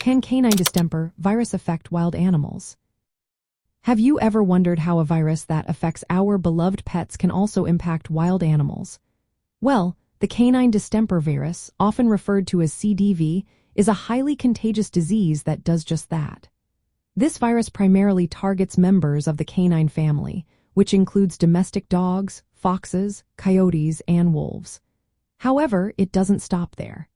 Can canine distemper virus affect wild animals? Have you ever wondered how a virus that affects our beloved pets can also impact wild animals? Well, the canine distemper virus, often referred to as CDV, is a highly contagious disease that does just that. This virus primarily targets members of the canine family, which includes domestic dogs, foxes, coyotes, and wolves. However, it doesn't stop there.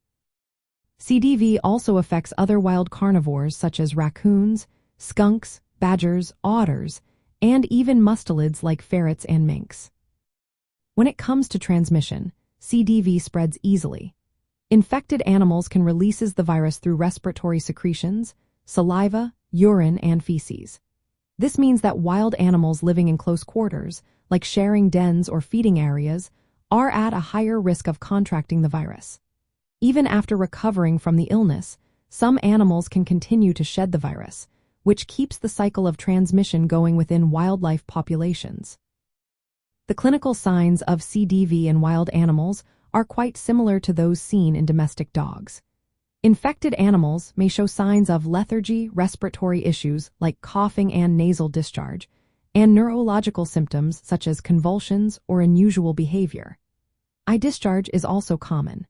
CDV also affects other wild carnivores such as raccoons, skunks, badgers, otters, and even mustelids like ferrets and minks. When it comes to transmission, CDV spreads easily. Infected animals can release the virus through respiratory secretions, saliva, urine, and feces. This means that wild animals living in close quarters, like sharing dens or feeding areas, are at a higher risk of contracting the virus. Even after recovering from the illness, some animals can continue to shed the virus, which keeps the cycle of transmission going within wildlife populations. The clinical signs of CDV in wild animals are quite similar to those seen in domestic dogs. Infected animals may show signs of lethargy, respiratory issues like coughing and nasal discharge, and neurological symptoms such as convulsions or unusual behavior. Eye discharge is also common.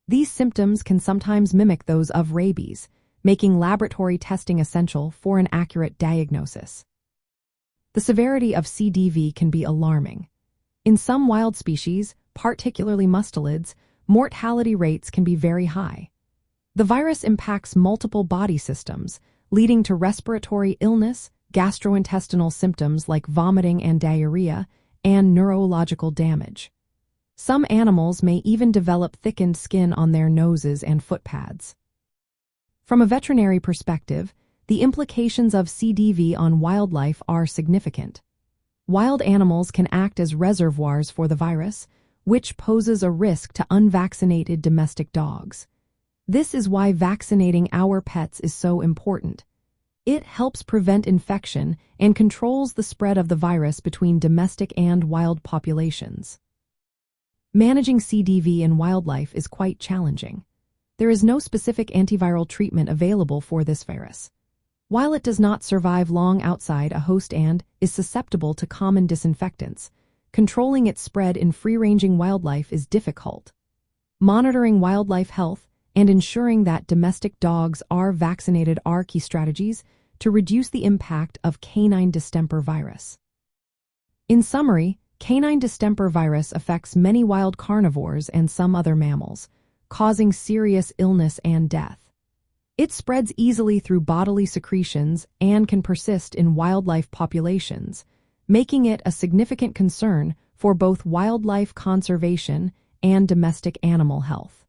These symptoms can sometimes mimic those of rabies, making laboratory testing essential for an accurate diagnosis. The severity of CDV can be alarming. In some wild species, particularly mustelids, mortality rates can be very high. The virus impacts multiple body systems, leading to respiratory illness, gastrointestinal symptoms like vomiting and diarrhea, and neurological damage. Some animals may even develop thickened skin on their noses and foot pads. From a veterinary perspective, the implications of CDV on wildlife are significant. Wild animals can act as reservoirs for the virus, which poses a risk to unvaccinated domestic dogs. This is why vaccinating our pets is so important. It helps prevent infection and controls the spread of the virus between domestic and wild populations. Managing CDV in wildlife is quite challenging. There is no specific antiviral treatment available for this virus. While it does not survive long outside a host and is susceptible to common disinfectants, controlling its spread in free-ranging wildlife is difficult. Monitoring wildlife health and ensuring that domestic dogs are vaccinated are key strategies to reduce the impact of canine distemper virus. In summary, canine distemper virus affects many wild carnivores and some other mammals, causing serious illness and death. It spreads easily through bodily secretions and can persist in wildlife populations, making it a significant concern for both wildlife conservation and domestic animal health.